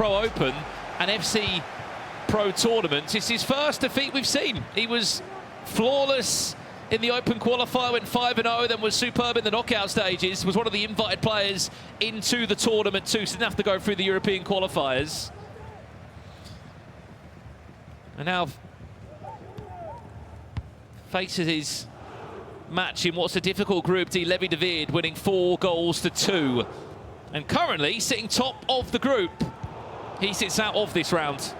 Pro Open and FC Pro tournaments. It's his first defeat we've seen. He was flawless in the Open qualifier, went 5-0, then was superb in the knockout stages, was one of the invited players into the tournament too, so didn't have to go through the European qualifiers. And now faces his match in what's a difficult Group D. Levi de Weerd winning 4-2, and currently sitting top of the group. He sits out of this round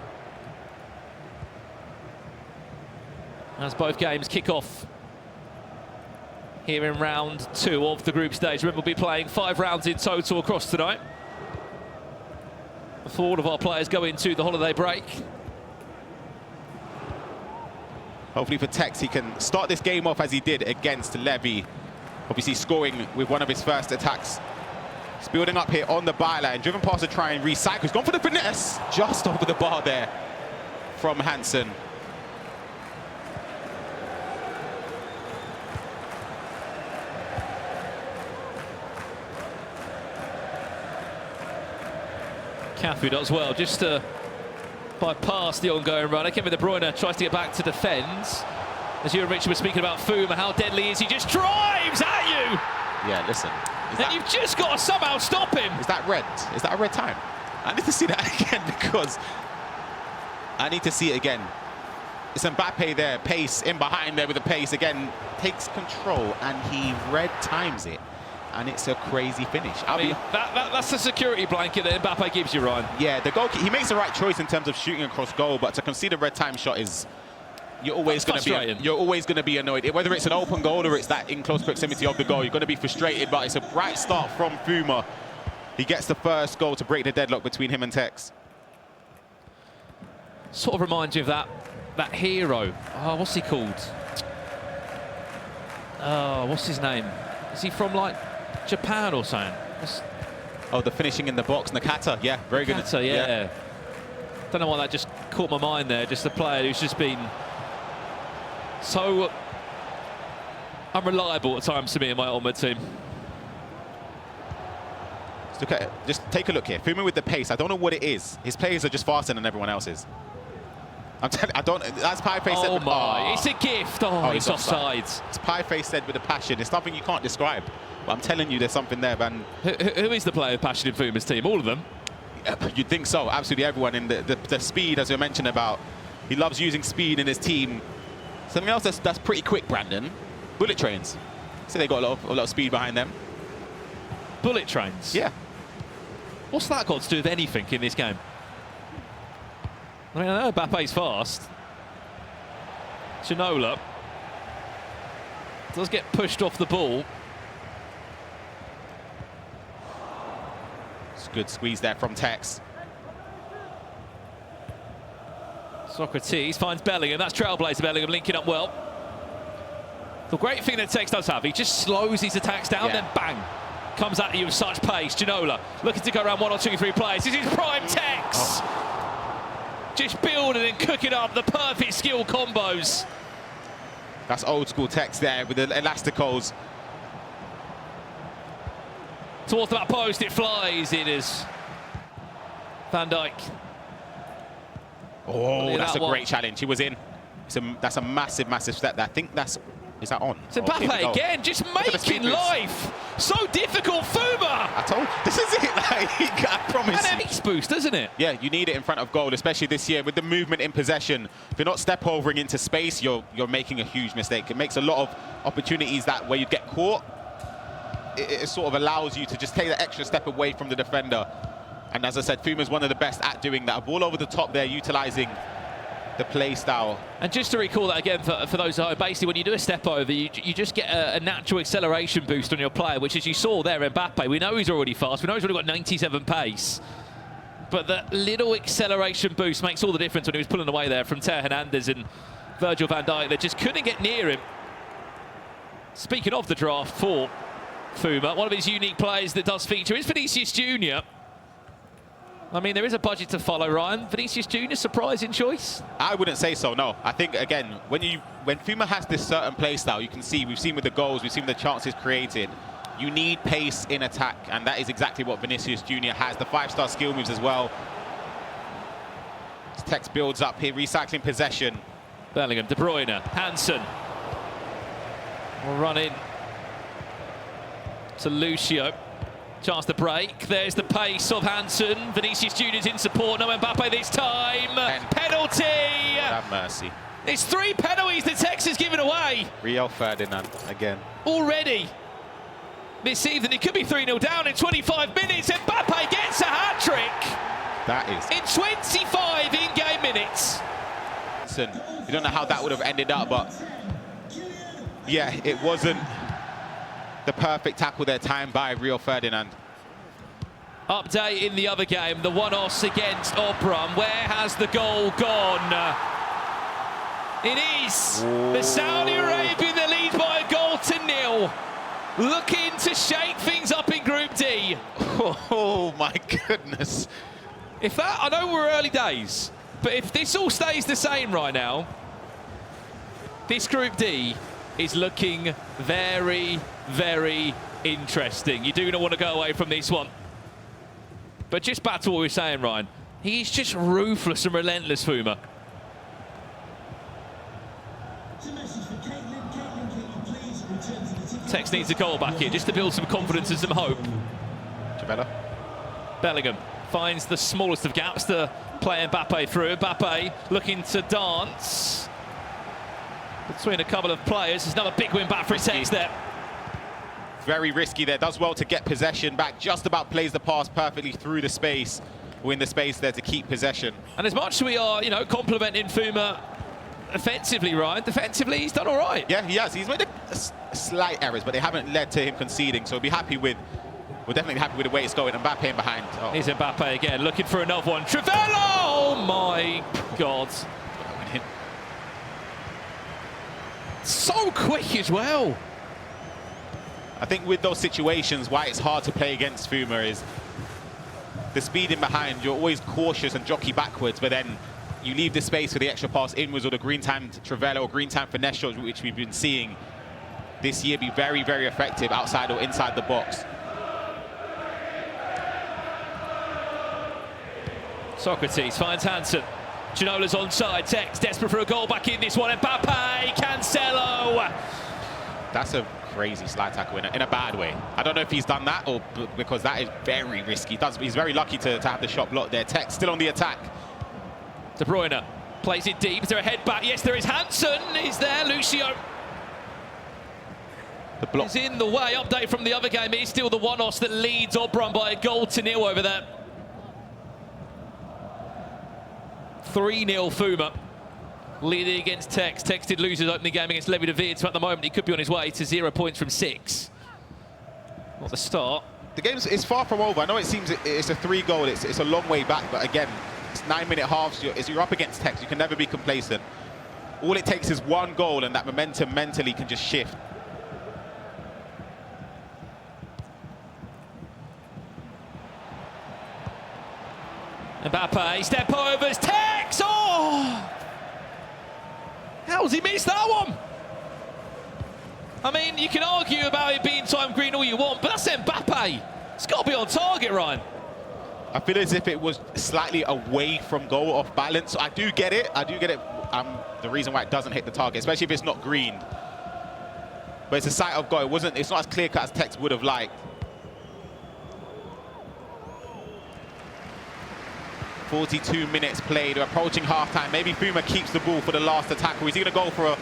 as both games kick off here in round 2 of the group stage. Remember, we'll be playing 5 rounds in total across tonight before all of our players go into the holiday break. Hopefully for TEKKZ, he can start this game off as he did against Levi. Obviously scoring with one of his first attacks. He's building up here on the byline, driven past to try and recycle. He's gone for the finesse, just over the bar there from Hansen. Cafu does well, just to bypass the ongoing run. Kevin De Bruyne tries to get back to defend. As you and Richard were speaking about FOUMA, how deadly is he? Just drives at you! Yeah, listen. And you've just got to somehow stop him. Is that red? Is that a red time? I need to see that again because I need to see it again. It's Mbappe there, pace in behind there with the pace again, takes control and he red times it. And it's a crazy finish. That's the security blanket that Mbappe gives you, Ryan. Yeah, the goalkeeper, he makes the right choice in terms of shooting across goal, but to concede a red time shot is, you're always going to be annoyed. Whether it's an open goal or it's that in close proximity of the goal, you're going to be frustrated. But it's a bright start from FOUMA. He gets the first goal to break the deadlock between him and TEKKZ. Sort of reminds you of that hero. Oh, what's he called? Oh, what's his name? Is he from like Japan or something? Oh, the finishing in the box, Nakata. Yeah, very good. Nakata, yeah. Don't know why that just caught my mind there. Just a player who's just been so unreliable at times to me in my Ultimate team. Just take a look here. FOUMA with the pace. I don't know what it is. His players are just faster than everyone else's. I'm telling you, I don't. That's Pieface said. Oh my! It's a gift. Oh, he's offside. It's Pieface said with a passion. It's something you can't describe. But I'm telling you, there's something there, man. Who is the player of passion in FOUMA's team? All of them? You'd think so. Absolutely everyone. In the speed, as we mentioned about, he loves using speed in his team. Something else that's pretty quick, Brandon. Bullet trains. So they got a lot of speed behind them. Bullet trains? Yeah. What's that got to do with anything in this game? I mean, I know Mbappe's fast. Ginola does get pushed off the ball. It's a good squeeze there from TEKKZ. Socrates finds Bellingham. That's Trailblazer Bellingham linking up well. The great thing that TEKKZ does have, he just slows his attacks down, then bang, comes at you with such pace. Ginola looking to go around 1 or 2, 3 players. This is prime TEKKZ. Just building and cooking up the perfect skill combos. That's old school TEKKZ there with the elasticals. Towards the back post, it flies. It is Van Dijk. Oh, that's a great challenge. He was in. That's a massive, massive step there. I think that's... Is that on? It's Mbappe again, just making life so difficult. FOUMA! I told you, this is it. Like, I promise. And a pace boost, doesn't it? Yeah, you need it in front of goal, especially this year with the movement in possession. If you're not step-overing into space, you're making a huge mistake. It makes a lot of opportunities that where you get caught, it sort of allows you to just take that extra step away from the defender. And as I said, FOUMA is one of the best at doing that. A ball over the top there, utilising the play style. And just to recall that again for those who are basically when you do a step over, you just get a natural acceleration boost on your player, which as you saw there, Mbappe, we know he's already fast, we know he's already got 97 pace, but that little acceleration boost makes all the difference when he was pulling away there from Theo Hernandez and Virgil van Dijk. They just couldn't get near him. Speaking of the draft for FOUMA, one of his unique players that does feature is Vinicius Junior. I mean, there is a budget to follow, Ryan. Vinicius Junior, surprising choice? I wouldn't say so, no. I think, again, when FOUMA has this certain play style, you can see, we've seen with the goals, we've seen the chances created, you need pace in attack, and that is exactly what Vinicius Junior has. The 5-star skill moves as well. TEKKZ builds up here, recycling possession. Bellingham, De Bruyne, Hansen. Will run in to Lucio. Chance to break. There's the pace of Hansen. Vinicius Junior's in support. No Mbappe this time. And penalty. Have mercy. It's 3 penalties that TEKKZ has given away. Rio Ferdinand again. Already this evening, it could be 3-0 down in 25 minutes. Mbappe gets a hat-trick. That is. In 25 in-game minutes. You don't know how that would have ended up, but yeah, it wasn't the perfect tackle there, timed by Rio Ferdinand. Update in the other game, the one-off against Obram. Where has the goal gone? It is the Saudi Arabian that leads by a goal to 0. Looking to shake things up in Group D. Oh my goodness. If that, I know we're early days, but if this all stays the same right now, this Group D is looking very, very interesting. You do not want to go away from this one. But just back to what we were saying, Ryan. He's just ruthless and relentless, FOUMA. TEKKZ needs a goal back here just to build some confidence and some hope. Javella. Bellingham finds the smallest of gaps to play Mbappe through. Mbappe looking to dance between a couple of players. There's another big win back for TEKKZ there. Very risky there. Does well to get possession back. Just about plays the pass perfectly through the space. Win the space there to keep possession. And as much as we are, complimenting FOUMA offensively, Ryan, defensively, he's done all right. Yeah, he has. He's made a slight errors, but they haven't led to him conceding. So we're definitely happy with the way it's going. Mbappe in behind. Oh. Here's Mbappe again, looking for another one. Trivela! Oh my God. So quick as well. I think with those situations, why it's hard to play against FOUMA is the speed in behind. You're always cautious and jockey backwards, but then you leave the space for the extra pass inwards or the green time to Trivela or green time finesse shots, which we've been seeing this year be very, very effective outside or inside the box. Socrates finds Hansen. Ginola's onside. TEKKZ desperate for a goal back in this one. Mbappe, Cancelo. That's a crazy slide tackle in a bad way. I don't know if he's done that or because that is very risky. He's very lucky to have the shot blocked there. TEKKZ still on the attack. De Bruyne plays it deep. Is there a head back? Yes, there is. Hansen is there. Lucio. The block is in the way. Update from the other game. It's still the one-off that leads Obram by a goal to 0 over there. 3-0 FOUMA. Leading against TEKKZ. TEKKZ did lose his opening game against Levi de Weert, so at the moment he could be on his way to 0 points from 6. Not the start. The game is far from over. I know it seems it's a 3-goal. It's a long way back, but again, it's 9-minute halves. You're up against TEKKZ. You can never be complacent. All it takes is one goal, and that momentum mentally can just shift. Mbappe, step overs, TEKKZ! Oh! How's he missed that one? I mean, you can argue about it being time green all you want, but that's Mbappe. It's got to be on target, Ryan. I feel as if it was slightly away from goal, off balance. I do get it. The reason why it doesn't hit the target, especially if it's not green. But it's a sight of goal. It's not as clear cut as TEKKZ would have liked. 42 minutes played. We're approaching half-time. Maybe FOUMA keeps the ball for the last attack. Or is he going to go for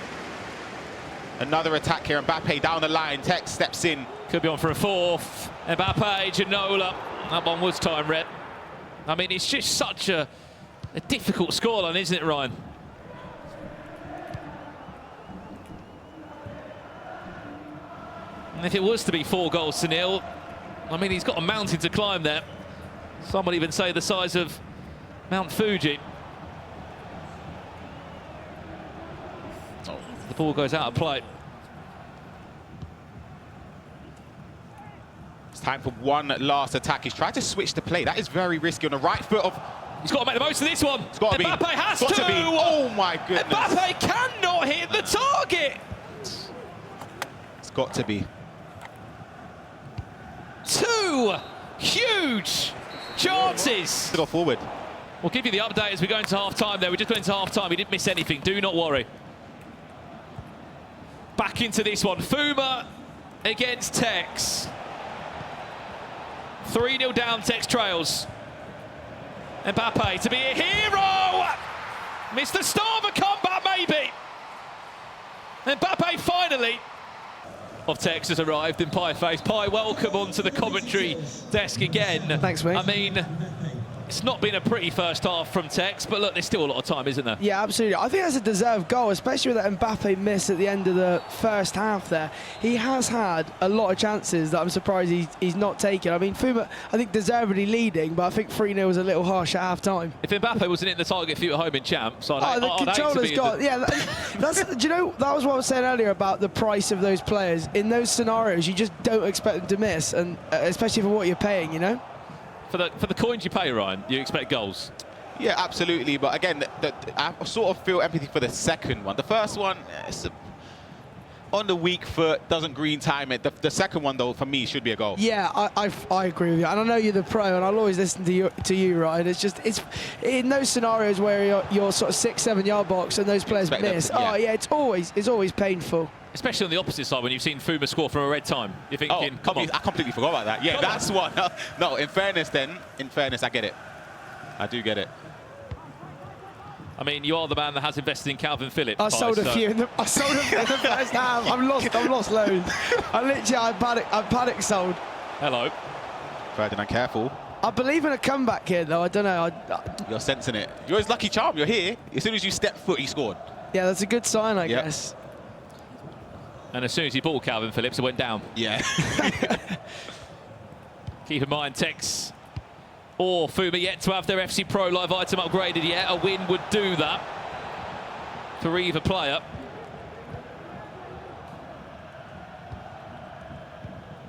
another attack here? Mbappe down the line. TEKKZ steps in. Could be on for a fourth. Mbappe, Ginola. That one was time red. I mean, it's just such a difficult scoreline, isn't it, Ryan? And if it was to be 4 goals to 0, I mean, he's got a mountain to climb there. Some would even say the size of Mount Fuji. Oh, the ball goes out of play. It's time for one last attack. He's tried to switch the play. That is very risky on the right foot of... He's got to make the most of this one. It's got to be. Mbappe has to be. Oh my goodness. Mbappe cannot hit the target. It's got to be. 2 huge chances. To go forward. We'll give you the update as we go into half-time there. We just went into half-time. We didn't miss anything. Do not worry. Back into this one. FOUMA against TEKKZ. 3-0 down, TEKKZ trails. Mbappe to be a hero! Missed the start of a comeback, maybe. Mbappe finally of TEKKZ has arrived in Pie Face. Pie, welcome onto the commentary desk again. Thanks, mate. I mean, it's not been a pretty first half from TEKKZ, but look, there's still a lot of time, isn't there? Yeah, absolutely. I think that's a deserved goal, especially with that Mbappe miss at the end of the first half there. He has had a lot of chances that I'm surprised he's not taken. I mean, FOUMA, I think, deservedly leading, but I think 3-0 was a little harsh at half-time. If Mbappe wasn't in the target for you at home in Champs, the controller's got... Yeah, that's, do you know, that was what I was saying earlier about the price of those players. In those scenarios, you just don't expect them to miss, and especially for what you're paying, you know? For the coins you pay, Ryan, you expect goals. Yeah, absolutely. But again, I sort of feel empathy for the second one. The first one, it's on the weak foot, doesn't green time it. The second one, though, for me, should be a goal. Yeah, I agree with you. And I know you're the pro, and I'll always listen to you, Ryan. It's just, it's in those scenarios where you're sort of 6-7 yard box and those players miss. Oh, yeah, it's always painful. Especially on the opposite side when you've seen FOUMA score from a red time. You're thinking, come on. I completely forgot about that. Yeah, that's one. No, in fairness, I get it. I do get it. I mean, you are the man that has invested in Calvin Phillips. I sold a few in the first half. I've lost loads. I panic sold. Hello. Ferdinand, careful. I believe in a comeback here, though. I don't know. You're sensing it. You're his lucky charm. You're here. As soon as you step foot, he scored. Yeah, that's a good sign, I guess. And as soon as he bought Calvin Phillips, it went down. Yeah. Keep in mind, TEKKZ or FOUMA yet to have their FC Pro Live item upgraded yet. A win would do that for either player.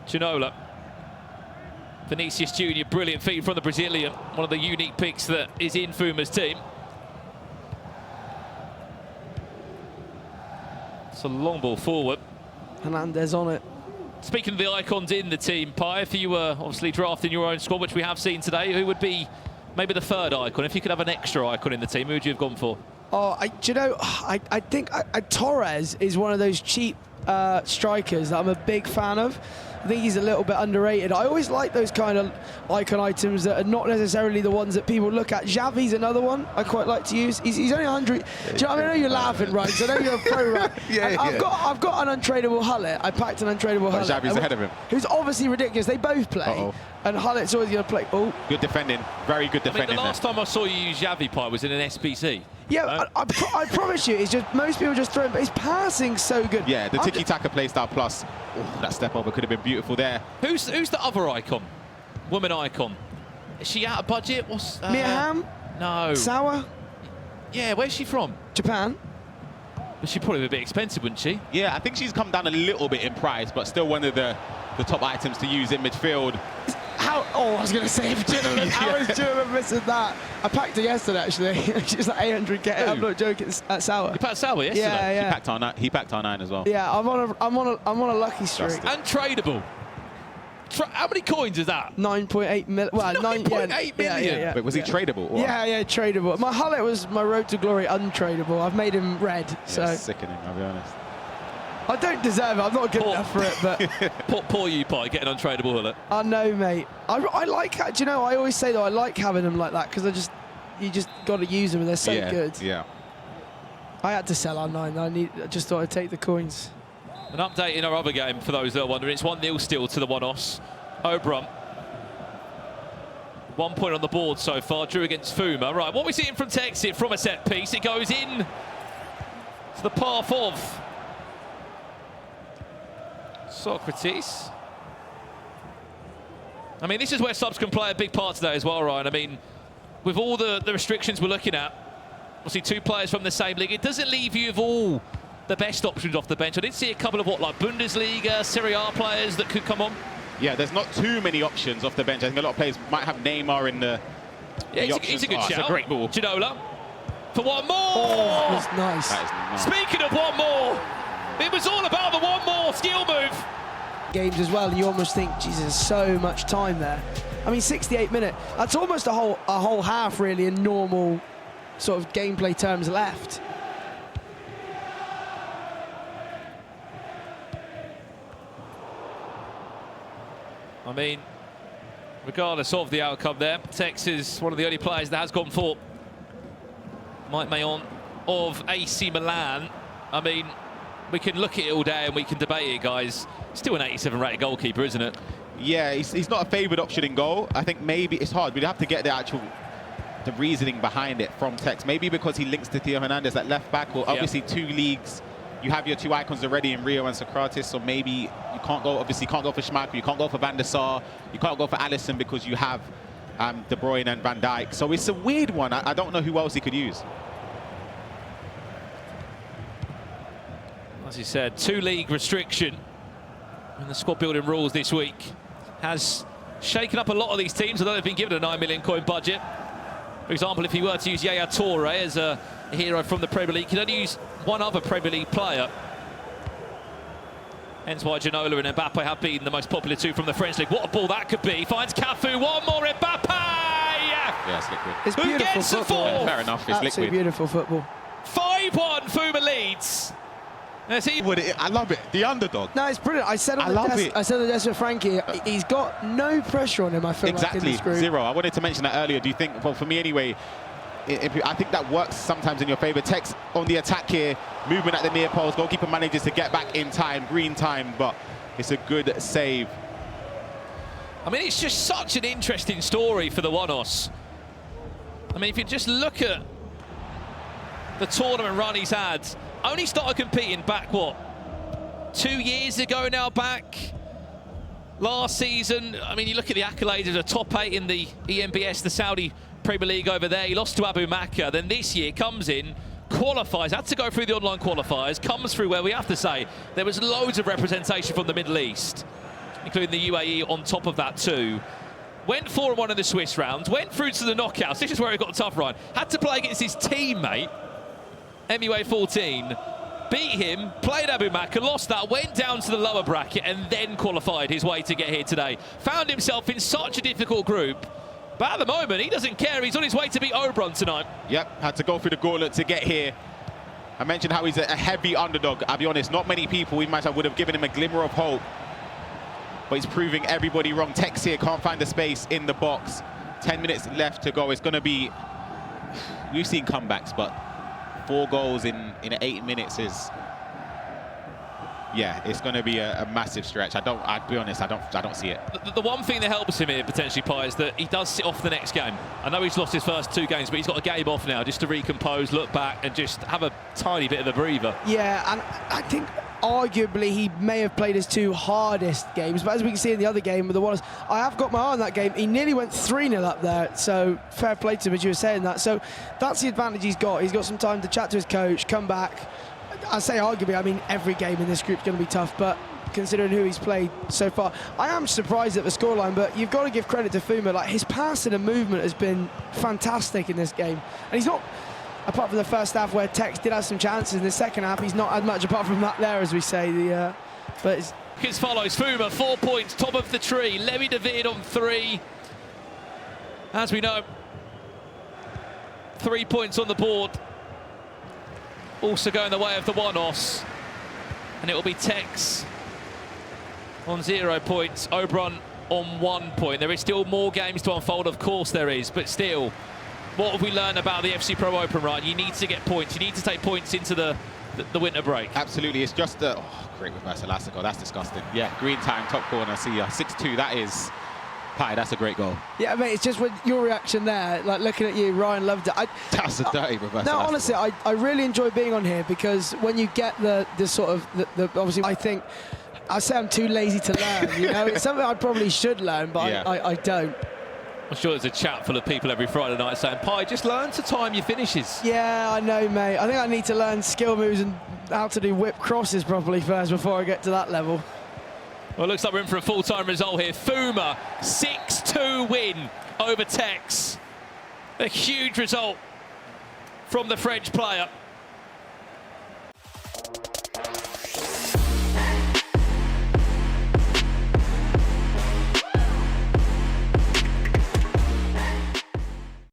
Ginola. Vinicius Junior, brilliant feed from the Brazilian. One of the unique picks that is in FOUMA's team. It's a long ball forward. Hernandez on it. Speaking of the icons in the team, Pi, if you were obviously drafting your own squad, which we have seen today, who would be maybe the third icon? If you could have an extra icon in the team, who would you have gone for? Oh, do you know, I think Torres is one of those cheap strikers that I'm a big fan of. I think he's a little bit underrated. I always like those kind of icon items that are not necessarily the ones that people look at. Xavi's another one I quite like to use. He's only 100. Do you know, I mean, I know you're laughing, right? Because I know you're a pro, right? I've got an untradeable Hullet. I packed an untradeable Hullet. Xavi's ahead of him. Who's obviously ridiculous. They both play. And Hullet's always going to play. Oh, good defending. Very good defending. I mean, the last time I saw you use Xavi, Pi, was in an SBC. Yeah, I promise you, it's just most people just throw it, but his passing's so good. Yeah, the tiki-taka playstyle plus. Oh, that step over could have been beautiful there. Who's the other icon? Woman icon. Is she out of budget? What's Mia Hamm? No. Sawa? Yeah, where's she from? Japan. But she'd probably be a bit expensive, wouldn't she? Yeah, I think she's come down a little bit in price, but still one of the top items to use in midfield. I was going to say, how is German missing that? I packed her yesterday, actually. She's like 800k. I'm not joking. At Sawa. You packed Sawa yesterday? Yeah. He packed R9 as well. Yeah, I'm on a lucky streak. Untradeable. How many coins is that? 9.8 million. Well, 9.8 million. Yeah. Wait, was he tradable? Or? Yeah, tradable. My Hullet was my road to glory untradeable. I've made him red. Yeah, so sickening, I'll be honest. I don't deserve it. I'm not good enough for it, but poor you, Pi, getting untradeable Hullet. I know, mate. I like. Do you know? I always say though, I like having them like that because you just got to use them and they're so good. Yeah. I had to sell R9. I just thought I'd take the coins. An update in our other game for those that are wondering. It's 1-0 still to the One-Os. Obram. 1 point on the board so far. Drew against FOUMA. Right, what we're seeing from TEKKZ from a set piece. It goes in to the path of Socrates. I mean, this is where subs can play a big part today as well, Ryan. I mean, with all the restrictions we're looking at, obviously 2 players from the same league, it doesn't leave you with all the best options off the bench. I did see a couple of like Bundesliga, Serie A players that could come on. Yeah, there's not too many options off the bench. I think a lot of players might have Neymar in the. Yeah, he's a good shout. It's a great ball. Ginola for one more. Oh, that was nice. That is nice. Speaking of one more, it was all about the one more skill move. Games as well, and you almost think, Jesus, so much time there. I mean, 68 minutes. That's almost a whole half, really, in normal sort of gameplay terms left. I mean, regardless of the outcome there, TEKKZ is one of the only players that has gone for Mike Mayon of AC Milan. I mean, we can look at it all day and we can debate it, guys. Still an 87 rated goalkeeper, isn't it? Yeah, he's not a favoured option in goal. I think maybe it's hard. We'd have to get the reasoning behind it from TEKKZ. Maybe because he links to Theo Hernandez at left back, or obviously 2 leagues. You have your 2 icons already in Rio and Socrates, so maybe you can't go. Obviously, you can't go for Schmeichel, you can't go for Van der Sar, you can't go for Alisson because you have De Bruyne and Van Dijk. So it's a weird one. I don't know who else he could use. As you said, 2-league restriction in the squad building rules this week has shaken up a lot of these teams, although they've been given a £9 million budget. For example, if he were to use Yaya Toure as a hero from the Premier League, he can only use one other Premier League player. Hence why Ginola and Mbappe have been the most popular 2 from the French League. What a ball that could be. Finds Cafu, one more, Mbappe! Yeah, it's liquid. It's Who beautiful gets the football. fourth? Fair enough, it's Absolutely liquid. beautiful football. 5-1, FOUMA leads. I love it. The underdog. No, it's brilliant. I said on the desk with Frankie, he's got no pressure on him, I feel like, in this group. Zero. I wanted to mention that earlier. Do you think, well, for me anyway, I think that works sometimes in your favour. TEKKZ on the attack here, movement at the near post. Goalkeeper manages to get back in time, green time, but it's a good save. I mean, it's just such an interesting story for the One-Os. I mean, if you just look at the tournament run he's had, only started competing back, what, 2 years ago now back? Last season, I mean, you look at the accolades as a top 8 in the EMBS, the Saudi Premier League over there. He lost to Abu Makka. Then this year comes in, qualifies, had to go through the online qualifiers, comes through where we have to say there was loads of representation from the Middle East, including the UAE on top of that too. Went 4-1 in the Swiss rounds, went through to the knockouts. This is where he got a tough run. Had to play against his teammate, MUA 14, beat him, played Abu Makka, lost that, went down to the lower bracket and then qualified his way to get here today. Found himself in such a difficult group, but at the moment he doesn't care. He's on his way to beat Oberon tonight. Yep, had to go through the gauntlet to get here. I mentioned how he's a heavy underdog. I'll be honest, not many people would have given him a glimmer of hope, but he's proving everybody wrong. TEKKZ here can't find the space in the box. 10 minutes left to go. It's going to be, we've seen comebacks, but 4 goals in 8 minutes is, yeah, it's going to be a massive stretch. I'll be honest, I don't see it. The one thing that helps him here potentially, Pi, is that he does sit off the next game. I know he's lost his first 2 games, but he's got a game off now just to recompose, look back and just have a tiny bit of a breather. Yeah, and I think arguably he may have played his 2 hardest games, but as we can see in the other game with the Wallace, I have got my eye on that game. He nearly went 3-0 up there, so fair play to him as you were saying that. So that's the advantage he's got. He's got some time to chat to his coach, come back. I say arguably, I mean every game in this group's going to be tough, but considering who he's played so far, I am surprised at the scoreline, but you've got to give credit to FOUMA. Like, his passing and movement has been fantastic in this game, and he's not, apart from the first half where TEKKZ did have some chances, in the second half he's not had much apart from that there, as we say. But it's As follows, FOUMA 4 points, top of the tree. Levi David on 3. As we know, 3 points on the board. Also going the way of the One-Os. And it will be TEKKZ on 0 points. Oberon on 1 point. There is still more games to unfold, of course there is, but still, what have we learned about the FC Pro Open, Ryan? You need to get points. You need to take points into the winter break. Absolutely, it's just a great reverse elastico. That's disgusting. Yeah, green time, top corner. See ya, 6-2. That is, Pi, that's a great goal. Yeah, mate, it's just with your reaction there, like looking at you, Ryan loved it. That's a dirty reverse No, elastico. honestly, I really enjoy being on here because when you get the sort of, obviously, I think, I say I'm too lazy to learn, you know? It's something I probably should learn, but yeah. I don't. I'm sure there's a chat full of people every Friday night saying, Pi, just learn to time your finishes. Yeah, I know, mate. I think I need to learn skill moves and how to do whip crosses properly first before I get to that level. Well, it looks like we're in for a full-time result here. FOUMA, 6-2 win over TEKKZ. A huge result from the French player.